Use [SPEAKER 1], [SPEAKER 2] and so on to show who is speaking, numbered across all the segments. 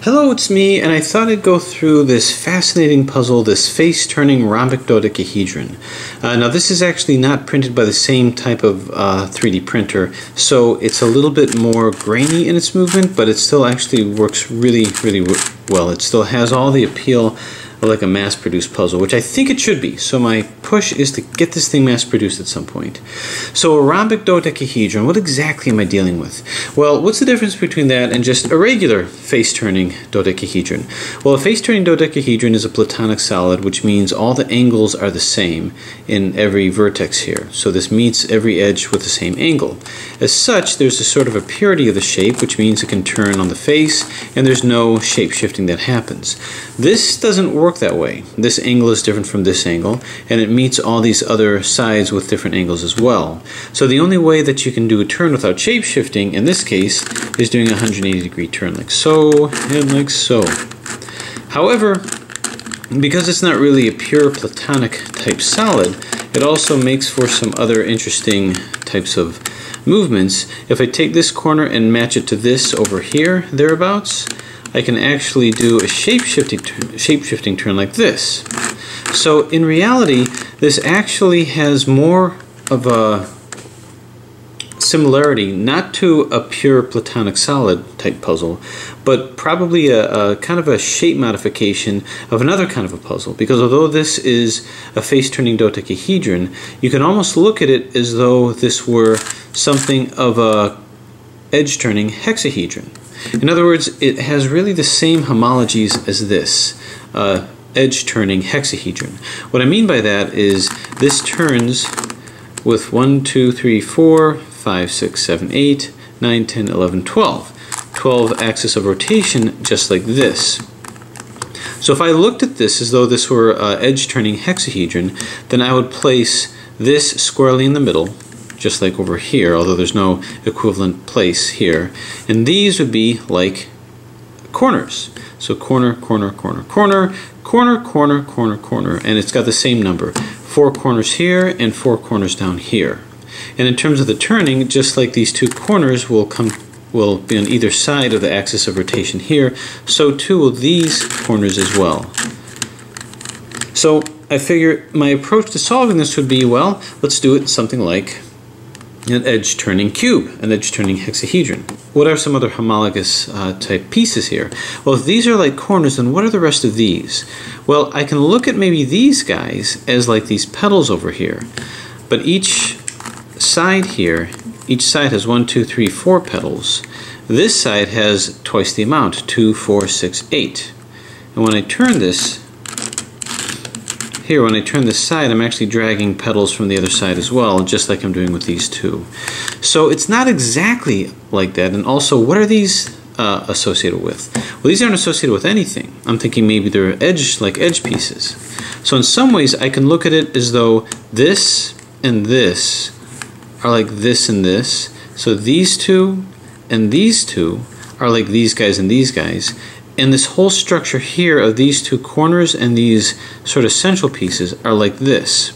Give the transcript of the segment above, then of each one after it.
[SPEAKER 1] Hello, it's me, and I thought I'd go through this fascinating puzzle, this face-turning rhombic dodecahedron. Now this is actually not printed by the same type of 3D printer, so it's a little bit more grainy in its movement, but it still actually works really well. It still has all the appeal of like a mass-produced puzzle, which I think it should be. So my push is to get this thing mass-produced at some point. So a rhombic dodecahedron, what exactly am I dealing with? Well, what's the difference between that and just a regular face-turning dodecahedron? Well, a face-turning dodecahedron is a platonic solid, which means all the angles are the same in every vertex here. So this meets every edge with the same angle. As such, there's a sort of a purity of the shape, which means it can turn on the face, and there's no shape-shifting that happens. This doesn't work that way. This angle is different from this angle, and it meets all these other sides with different angles as well. So the only way that you can do a turn without shape-shifting, in this case, is doing a 180-degree turn, like so, and like so. However, because it's not really a pure platonic type solid, it also makes for some other interesting types of movements. If I take this corner and match it to this over here, thereabouts, I can actually do a shape-shifting turn like this. So in reality, this actually has more of a similarity, not to a pure platonic solid type puzzle, but probably a kind of a shape modification of another kind of a puzzle. Because although this is a face-turning dodecahedron, you can almost look at it as though this were something of a edge-turning hexahedron. In other words, it has really the same homologies as this edge-turning hexahedron. What I mean by that is this turns with 1, 2, 3, 4, 5, 6, 7, 8, 9, 10, 11, 12. 12 axis of rotation, just like this. So if I looked at this as though this were edge-turning hexahedron, then I would place this squarely in the middle, just like over here, although there's no equivalent place here. And these would be like corners. So corner, corner, corner, corner, corner, corner, corner, corner, and it's got the same number. 4 corners here and 4 corners down here. And in terms of the turning, just like these two corners will be on either side of the axis of rotation here, so too will these corners as well. So I figure my approach to solving this would be, well, let's do it something like an edge-turning cube, an edge-turning hexahedron. What are some other homologous type pieces here? Well, if these are like corners, then what are the rest of these? Well, I can look at maybe these guys as like these petals over here. But each side here, each side has 1, 2, 3, 4 petals. This side has twice the amount, 2, 4, 6, 8. And when I turn this, here, when I turn this side, I'm actually dragging petals from the other side as well, just like I'm doing with these two. So it's not exactly like that. And also, what are these associated with? Well, these aren't associated with anything. I'm thinking maybe they're edge pieces. So in some ways, I can look at it as though this and this are like this and this. So these two and these two are like these guys and these guys. And this whole structure here of these two corners and these sort of central pieces are like this.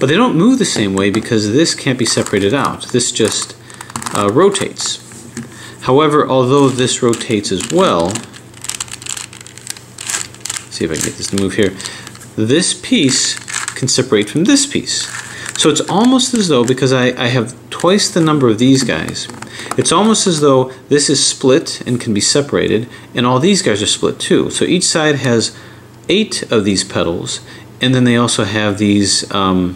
[SPEAKER 1] But they don't move the same way because this can't be separated out. This just rotates. However, although this rotates as well, see if I can get this to move here, this piece can separate from this piece. So it's almost as though, because I have twice the number of these guys, it's almost as though this is split and can be separated, and all these guys are split too. So each side has 8 of these petals, and then they also have these 2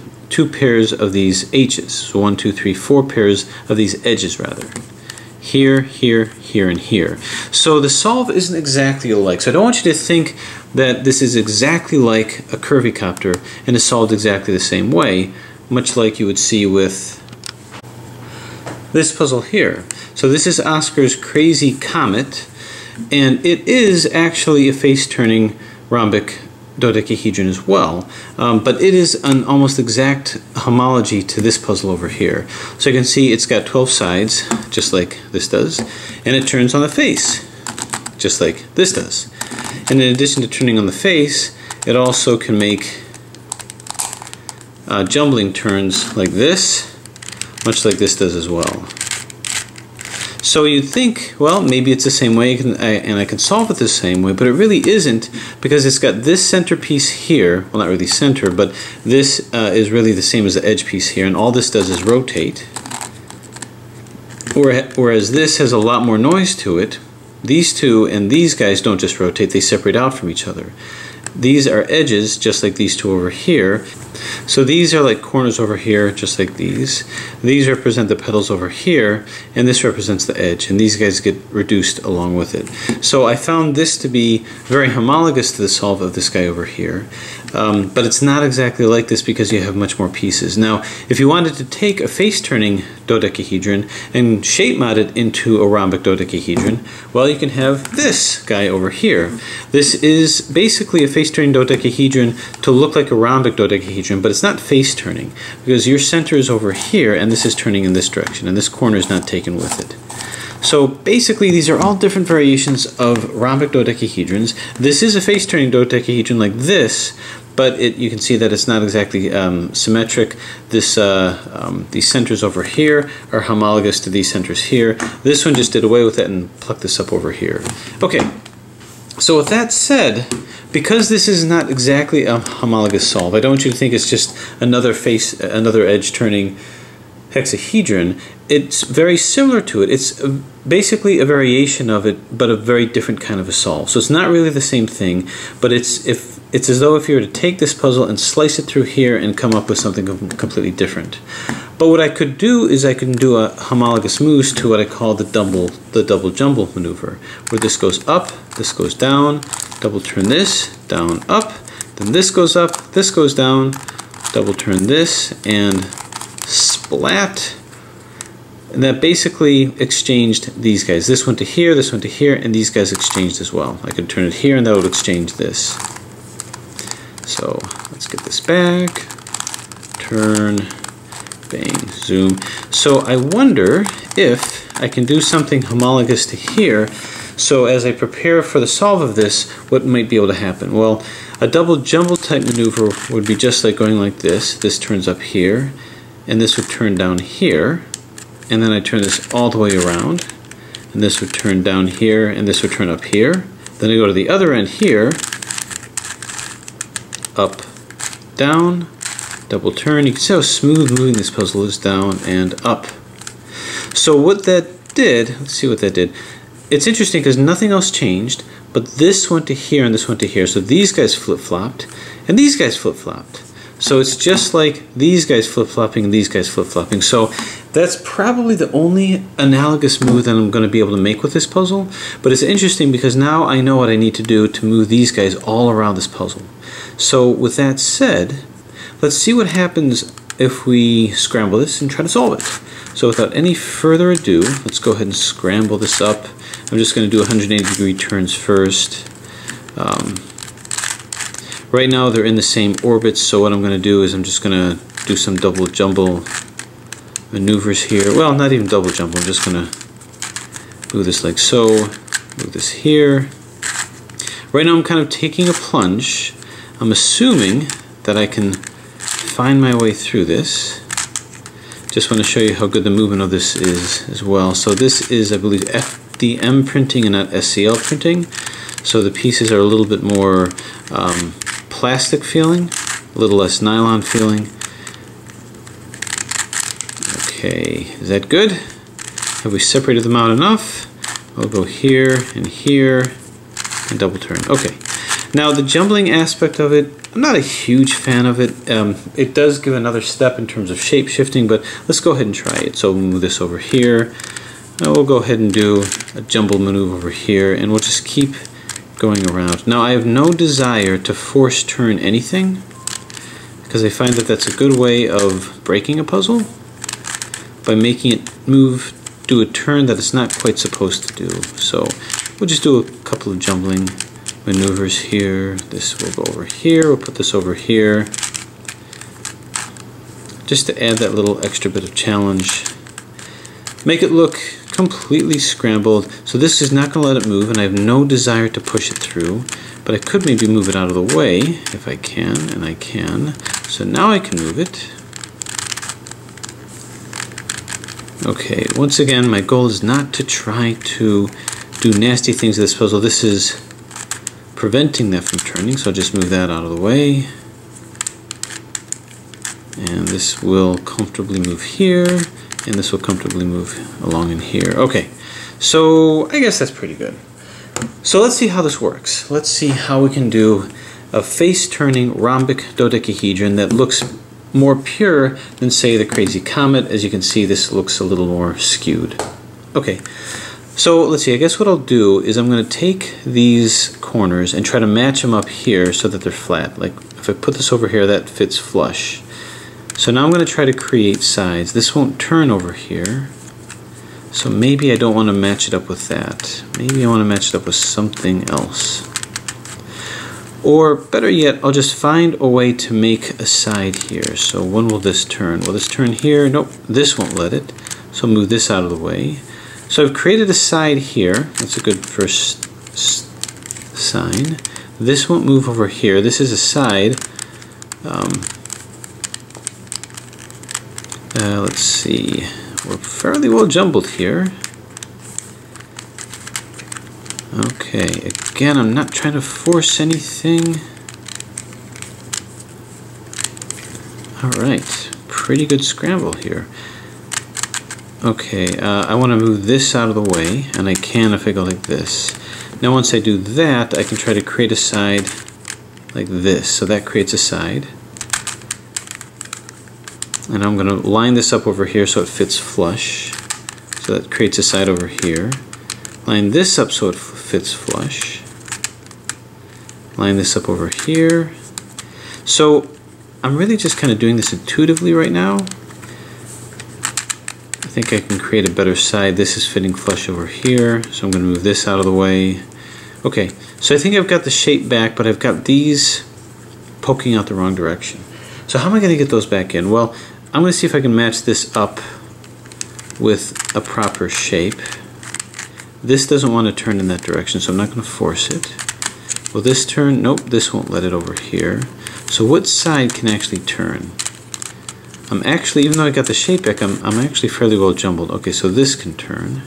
[SPEAKER 1] pairs of these H's. So 1, 2, 3, 4 pairs of these edges, rather. Here, here, here, and here. So the solve isn't exactly alike. So I don't want you to think that this is exactly like a curvicopter and is solved exactly the same way, much like you would see with this puzzle here. So this is Oscar's Crazy Comet, and it is actually a face-turning rhombic dodecahedron as well, but it is an almost exact homology to this puzzle over here. So you can see it's got 12 sides, just like this does, and it turns on the face, just like this does. And in addition to turning on the face, it also can make jumbling turns like this, much like this does as well. So you'd think, well, maybe it's the same way and I can solve it the same way, but it really isn't, because it's got this center piece here, well, not really center, but this is really the same as the edge piece here, and all this does is rotate. Whereas this has a lot more noise to it. These two and these guys don't just rotate, they separate out from each other. These are edges, just like these two over here. So these are like corners over here, just like these. These represent the petals over here, and this represents the edge, and these guys get reduced along with it. So I found this to be very homologous to the solve of this guy over here. But it's not exactly like this because you have much more pieces. Now, if you wanted to take a face-turning dodecahedron and shape mod it into a rhombic dodecahedron, well, you can have this guy over here. This is basically a face-turning dodecahedron to look like a rhombic dodecahedron, but it's not face-turning because your center is over here and this is turning in this direction, and this corner is not taken with it. So basically these are all different variations of rhombic dodecahedrons. This is a face-turning dodecahedron like this, but you can see that it's not exactly symmetric. These centers over here are homologous to these centers here. This one just did away with it and plucked this up over here. Okay, so with that said, because this is not exactly a homologous solve, I don't want you to think it's just another edge turning hexahedron. It's very similar to it. It's basically a variation of it, but a very different kind of a solve. So it's not really the same thing, but it's as though if you were to take this puzzle and slice it through here and come up with something completely different. But what I could do is I can do a homologous moves to what I call the double jumble maneuver, where this goes up, this goes down, double turn this, down, up, then this goes up, this goes down, double turn this, and splat. And that basically exchanged these guys. This went to here, and these guys exchanged as well. I could turn it here and that would exchange this. So let's get this back, turn, bang, zoom. So I wonder if I can do something homologous to here. So as I prepare for the solve of this, what might be able to happen? Well, a double jumble type maneuver would be just like going like this. This turns up here, and this would turn down here, and then I turn this all the way around, and this would turn down here, and this would turn up here. Then I go to the other end here, up, down, double turn. You can see how smooth moving this puzzle is, down and up. So what that did, let's see what that did. It's interesting because nothing else changed, but this went to here and this went to here. So these guys flip-flopped, and these guys flip-flopped. So it's just like these guys flip-flopping and these guys flip-flopping. So that's probably the only analogous move that I'm going to be able to make with this puzzle. But it's interesting because now I know what I need to do to move these guys all around this puzzle. So with that said, let's see what happens if we scramble this and try to solve it. So without any further ado, let's go ahead and scramble this up. I'm just going to do 180-degree turns first. Right now they're in the same orbits, so what I'm going to do is I'm just going to do some double jumble maneuvers here. Well, not even double jumble, I'm just going to move this like so, move this here. Right now I'm kind of taking a plunge. I'm assuming that I can find my way through this. Just want to show you how good the movement of this is as well. So this is, I believe, FDM printing and not SCL printing. So the pieces are a little bit more plastic feeling, a little less nylon feeling. Okay, is that good? Have we separated them out enough? I'll go here and double turn. Okay. Now the jumbling aspect of it, I'm not a huge fan of it. It does give another step in terms of shape shifting, but let's go ahead and try it. So we'll move this over here. Now we'll go ahead and do a jumble maneuver over here, and we'll just keep going around. Now I have no desire to force turn anything, because I find that that's a good way of breaking a puzzle by making it do a turn that it's not quite supposed to do. So we'll just do a couple of jumbling maneuvers here. This will go over here, we'll put this over here, just to add that little extra bit of challenge. Make it look completely scrambled. So this is not going to let it move, and I have no desire to push it through, but I could maybe move it out of the way if I can, and I can. So now I can move it. Okay, once again, my goal is not to try to do nasty things to this puzzle. This is preventing that from turning, so I'll just move that out of the way. And this will comfortably move here, and this will comfortably move along in here. Okay, so I guess that's pretty good. So let's see how this works. Let's see how we can do a face-turning rhombic dodecahedron that looks more pure than, say, the Crazy Comet. As you can see, this looks a little more skewed. Okay, so let's see. I guess what I'll do is I'm going to take these corners and try to match them up here so that they're flat. Like if I put this over here, that fits flush. So now I'm going to try to create sides. This won't turn over here. So maybe I don't want to match it up with that. Maybe I want to match it up with something else. Or better yet, I'll just find a way to make a side here. So when will this turn? Will this turn here? Nope, this won't let it. So I'll move this out of the way. So I've created a side here. That's a good first sign. This won't move over here. This is a side. Let's see. We're fairly well jumbled here. Okay, again, I'm not trying to force anything. Alright, pretty good scramble here. Okay, I want to move this out of the way, and I can if I go like this. Now once I do that, I can try to create a side like this. So that creates a side. And I'm going to line this up over here so it fits flush. So that creates a side over here. Line this up so it fits flush. Line this up over here. So I'm really just kind of doing this intuitively right now. I think I can create a better side. This is fitting flush over here, so I'm going to move this out of the way. Okay, so I think I've got the shape back, but I've got these poking out the wrong direction. So how am I going to get those back in? Well, I'm going to see if I can match this up with a proper shape. This doesn't want to turn in that direction, so I'm not going to force it. Will this turn? Nope, this won't let it over here. So what side can actually turn? I'm actually, even though I got the shape back, I'm actually fairly well jumbled. Okay, so this can turn.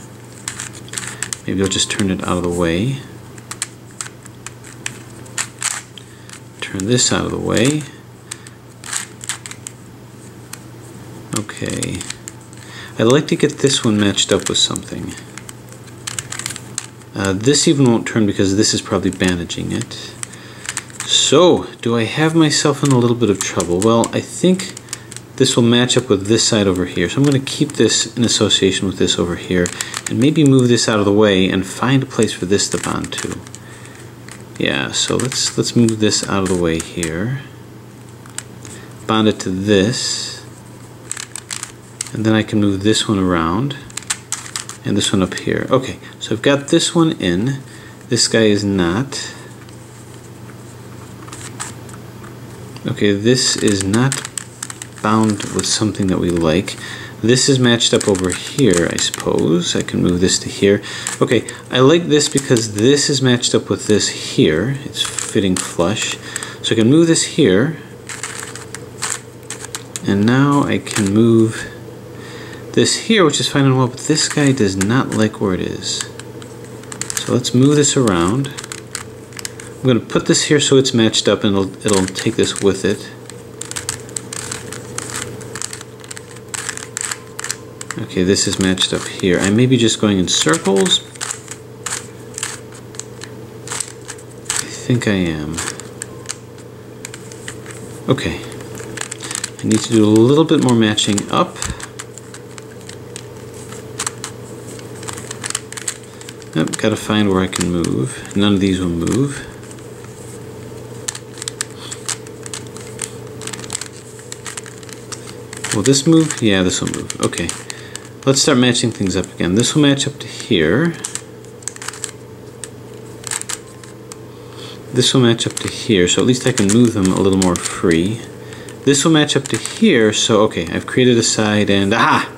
[SPEAKER 1] Maybe I'll just turn it out of the way. Turn this out of the way. Okay. I'd like to get this one matched up with something. This even won't turn because this is probably bandaging it. So, do I have myself in a little bit of trouble? Well, I think this will match up with this side over here. So I'm going to keep this in association with this over here and maybe move this out of the way and find a place for this to bond to. Yeah, so let's move this out of the way here. Bond it to this. And then I can move this one around and this one up here. Okay, so I've got this one in. This guy is not. Okay, this is not bound with something that we like. This is matched up over here, I suppose. I can move this to here. Okay, I like this because this is matched up with this here. It's fitting flush. So I can move this here. And now I can move this here, which is fine and well, but this guy does not like where it is. So let's move this around. I'm going to put this here so it's matched up and it'll take this with it. Okay, this is matched up here. I may be just going in circles. I think I am. Okay. I need to do a little bit more matching up. Yep, gotta find where I can move. None of these will move. Will this move? Yeah, this will move. Okay. Let's start matching things up again. This will match up to here. This will match up to here, so at least I can move them a little more free. This will match up to here, so okay, I've created a side and aha!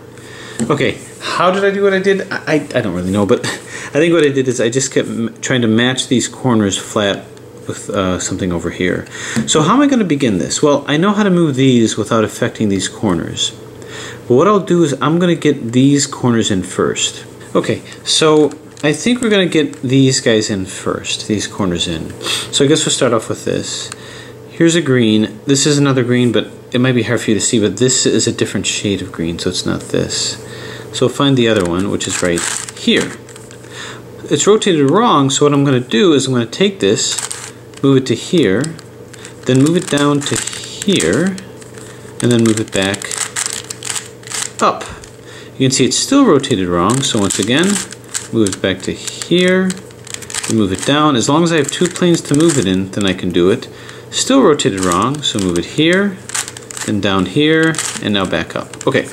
[SPEAKER 1] Okay, how did I do what I did? I don't really know, but I think what I did is I just kept trying to match these corners flat with something over here. So how am I going to begin this? Well, I know how to move these without affecting these corners. But what I'll do is I'm going to get these corners in first. Okay, so I think we're going to get these guys in first, these corners in. So I guess we'll start off with this. Here's a green. This is another green, but it might be hard for you to see, but this is a different shade of green, so it's not this. So we'll find the other one, which is right here. It's rotated wrong, so what I'm going to do is I'm going to take this, move it to here, then move it down to here, and then move it back up. You can see it's still rotated wrong, so once again, move it back to here, then move it down. As long as I have two planes to move it in, then I can do it. Still rotated wrong, so move it here, then down here, and now back up. Okay,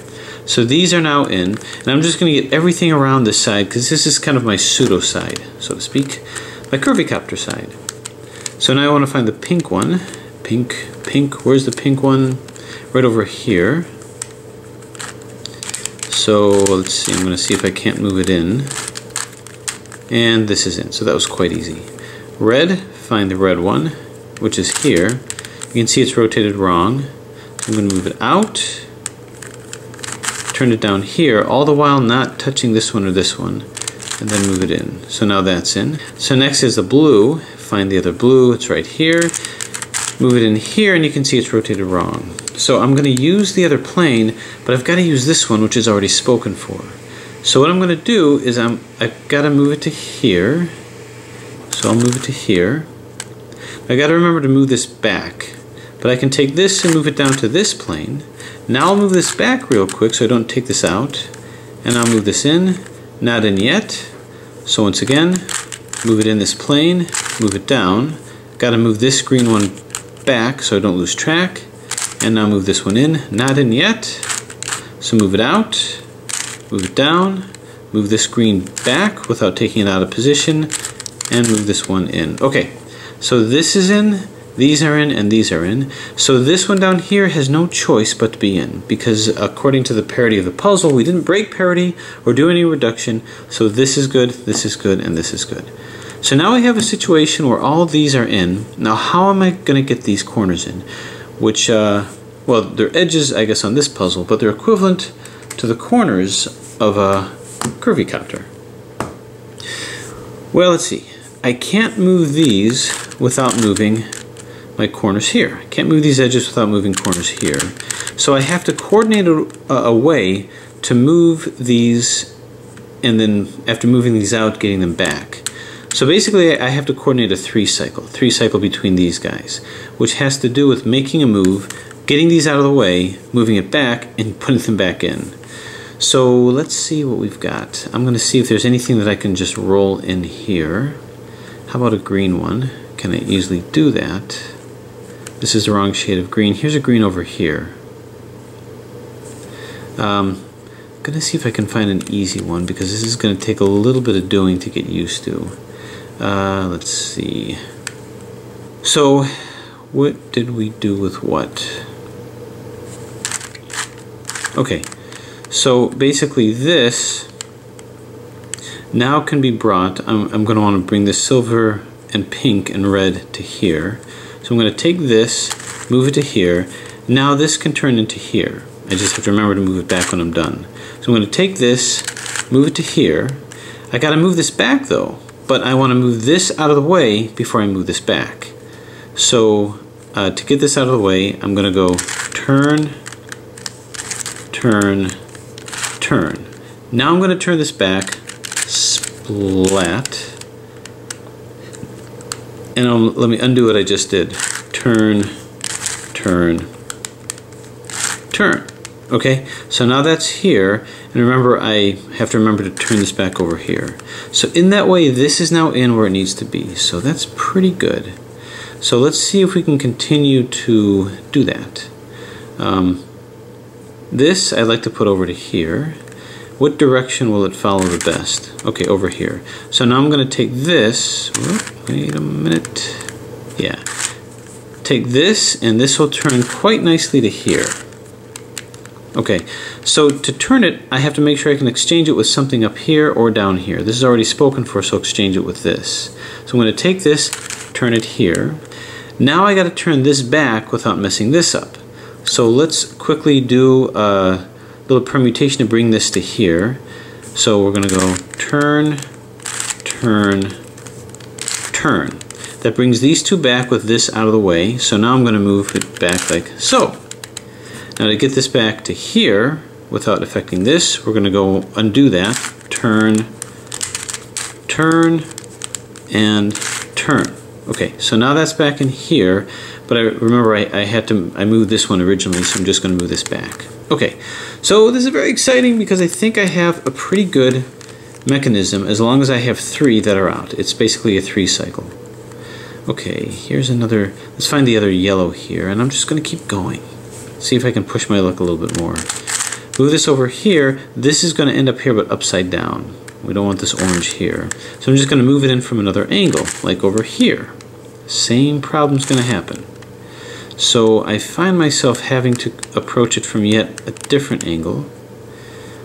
[SPEAKER 1] so these are now in, and I'm just going to get everything around this side, because this is kind of my pseudo side, so to speak, my curvicopter side. So now I want to find the pink one. Pink, where's the pink one? Right over here. So let's see, I'm going to see if I can't move it in. And this is in, so that was quite easy. Red, find the red one, which is here. You can see it's rotated wrong. I'm going to move it out, turn it down here, all the while not touching this one or this one, and then move it in. So now that's in. So next is the blue. Find the other blue, it's right here. Move it in here, and you can see it's rotated wrong. So I'm going to use the other plane, but I've got to use this one, which is already spoken for. So what I'm going to do is I've got to move it to here. So I'll move it to here. I got to remember to move this back. But I can take this and move it down to this plane. Now I'll move this back real quick so I don't take this out. And I'll move this in. Not in yet. So once again, move it in this plane, move it down. Got to move this green one back so I don't lose track. And now move this one in. Not in yet. So move it out. Move it down, move this green back without taking it out of position, and move this one in. Okay, so this is in, these are in, and these are in. So this one down here has no choice but to be in, because according to the parity of the puzzle, we didn't break parity or do any reduction, so this is good, and this is good. So now I have a situation where all of these are in. Now how am I going to get these corners in? Which, well, they're edges, I guess, on this puzzle, but they're equivalent to the corners of a curvicopter. Well, let's see. I can't move these without moving my corners here. I can't move these edges without moving corners here. So I have to coordinate a way to move these, and then after moving these out, getting them back. So basically I have to coordinate a three cycle between these guys, which has to do with making a move, getting these out of the way, moving it back, and putting them back in. So let's see what we've got. I'm going to see if there's anything that I can just roll in here. How about a green one? Can I easily do that? This is the wrong shade of green. Here's a green over here. I'm going to see if I can find an easy one, because this is going to take a little bit of doing to get used to. Let's see. So what did we do with what? Okay. So basically this now can be brought, I'm going to want to bring this silver and pink and red to here. So I'm going to take this, move it to here. Now this can turn into here. I just have to remember to move it back when I'm done. So I'm going to take this, move it to here. I got to move this back though, but I want to move this out of the way before I move this back. So to get this out of the way, I'm going to go turn, turn, turn. Now I'm going to turn this back, splat, and let me undo what I just did. Turn, turn, turn. Okay, so now that's here, and remember I have to remember to turn this back over here. So in that way, this is now in where it needs to be. So that's pretty good. So let's see if we can continue to do that. This I'd like to put over to here. What direction will it follow the best? Okay, over here. So now I'm going to take this, wait a minute, yeah. Take this, and this will turn quite nicely to here. Okay, so to turn it, I have to make sure I can exchange it with something up here or down here. This is already spoken for, so exchange it with this. So I'm going to take this, turn it here. Now I got to turn this back without messing this up. So let's quickly do little permutation to bring this to here. So we're going to go turn, turn, turn. That brings these two back with this out of the way. So now I'm going to move it back like so. Now to get this back to here without affecting this, we're going to go undo that. Turn, turn, and turn. Okay, so now that's back in here, but I remember I moved this one originally, so I'm just going to move this back. Okay, so this is very exciting because I think I have a pretty good mechanism as long as I have 3 that are out. It's basically a 3 cycle. Okay, here's another, let's find the other yellow here, and I'm just going to keep going. See if I can push my luck a little bit more. Move this over here, this is going to end up here but upside down. We don't want this orange here. So I'm just going to move it in from another angle, like over here. Same problem's going to happen. So I find myself having to approach it from yet a different angle.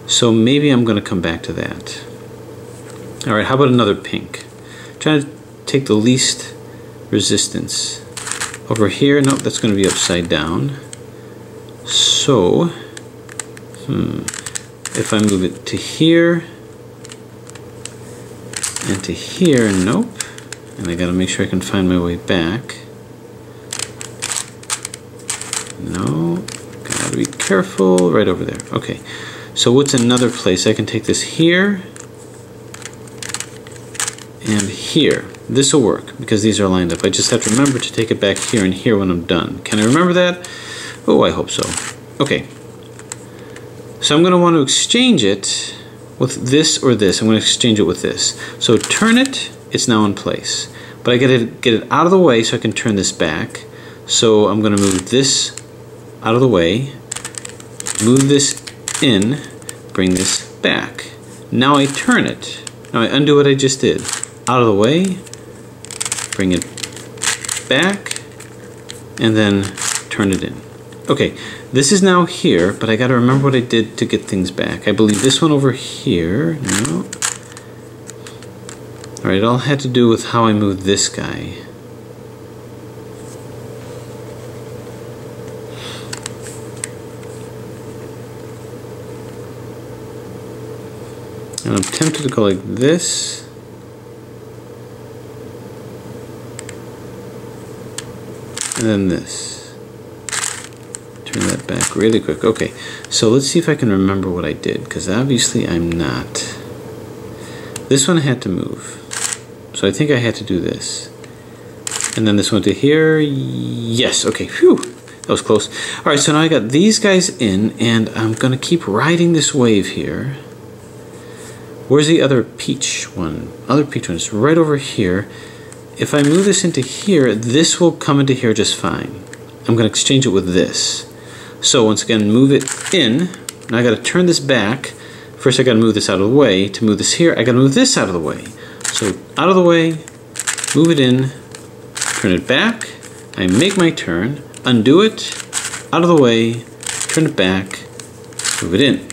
[SPEAKER 1] So maybe I'm going to come back to that. Alright, how about another pink? Trying to take the least resistance. Over here, nope, that's going to be upside down. So, if I move it to here, and to here, nope. And I gotta make sure I can find my way back. No, gotta be careful, right over there. Okay, so what's another place? I can take this here, and here. This will work, because these are lined up. I just have to remember to take it back here and here when I'm done. Can I remember that? Oh, I hope so. Okay, so I'm gonna want to exchange it with this or this. I'm going to exchange it with this. So turn it, it's now in place. But I gotta get it out of the way so I can turn this back. So I'm going to move this out of the way, move this in, bring this back. Now I turn it. Now I undo what I just did. Out of the way, bring it back, and then turn it in. Okay, this is now here, but I got to remember what I did to get things back. I believe this one over here. No. Alright, it all had to do with how I moved this guy. And I'm tempted to go like this. And then this. Turn that back really quick. Okay, so let's see if I can remember what I did, because obviously I'm not. This one had to move. So I think I had to do this. And then this one to here. Yes, okay, phew, that was close. Alright, so now I got these guys in, and I'm going to keep riding this wave here. Where's the other peach one? Other peach one is right over here. If I move this into here, this will come into here just fine. I'm going to exchange it with this. So once again, move it in. Now I got to turn this back. First I got to move this out of the way. To move this here, I got to move this out of the way. So out of the way, move it in, turn it back. I make my turn, undo it, out of the way, turn it back, move it in.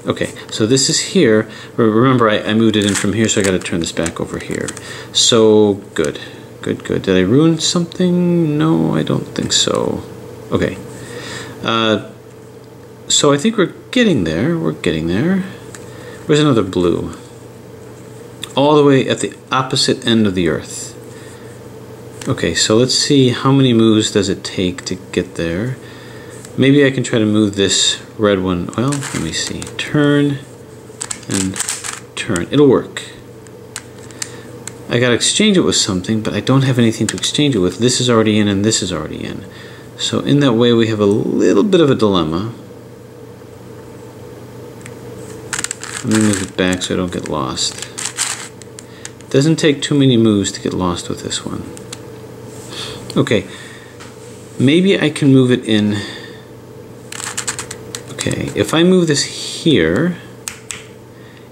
[SPEAKER 1] Okay, so this is here. Remember, I moved it in from here, so I got to turn this back over here. So good, good, good. Did I ruin something? No, I don't think so. Okay. So I think we're getting there. We're getting there. Where's another blue? All the way at the opposite end of the Earth. Okay, so let's see how many moves does it take to get there. Maybe I can try to move this red one. Well, let me see. Turn and turn. It'll work. I gotta exchange it with something, but I don't have anything to exchange it with. This is already in and this is already in. So in that way we have a little bit of a dilemma. Let me move it back so I don't get lost. It doesn't take too many moves to get lost with this one. Okay, maybe I can move it in. Okay, if I move this here,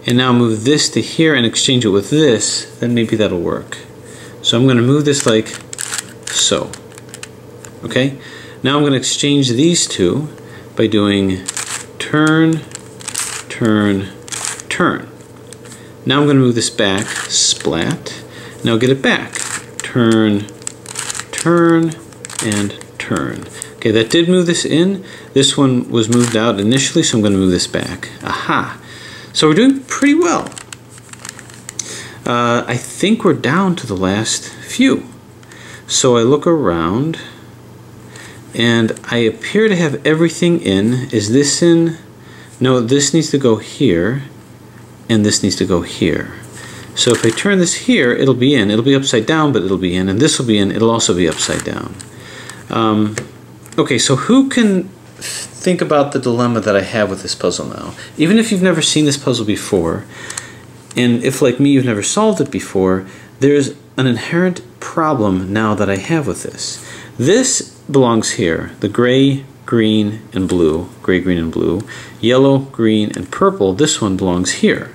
[SPEAKER 1] and now move this to here and exchange it with this, then maybe that'll work. So I'm going to move this like so. Okay, now I'm going to exchange these two by doing turn, turn, turn. Now I'm going to move this back, splat. Now get it back. Turn, turn, and turn. Okay, that did move this in. This one was moved out initially, so I'm going to move this back. Aha! So we're doing pretty well. I think we're down to the last few. So I look around, and I appear to have everything in. Is this in? No, this needs to go here, and this needs to go here. So if I turn this here, it'll be in. It'll be upside down, but it'll be in, and this will be in. It'll also be upside down. Okay, so who can think about the dilemma that I have with this puzzle now? Even if you've never seen this puzzle before, and if, like me, you've never solved it before, there's an inherent problem now that I have with this. This belongs here, the gray, green, and blue. Gray, green, and blue. Yellow, green, and purple. This one belongs here.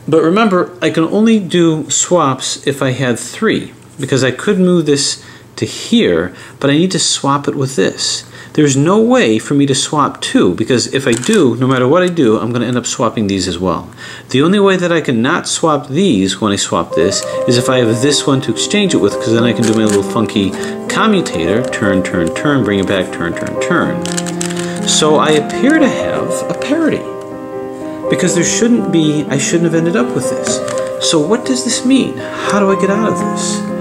[SPEAKER 1] But remember, I can only do swaps if I had 3, because I could move this to here, but I need to swap it with this. There's no way for me to swap 2, because if I do, no matter what I do, I'm going to end up swapping these as well. The only way that I can not swap these when I swap this is if I have this one to exchange it with, because then I can do my little funky commutator, turn, turn, turn, bring it back, turn, turn, turn. So I appear to have a parity, because there shouldn't be, I shouldn't have ended up with this. So what does this mean? How do I get out of this?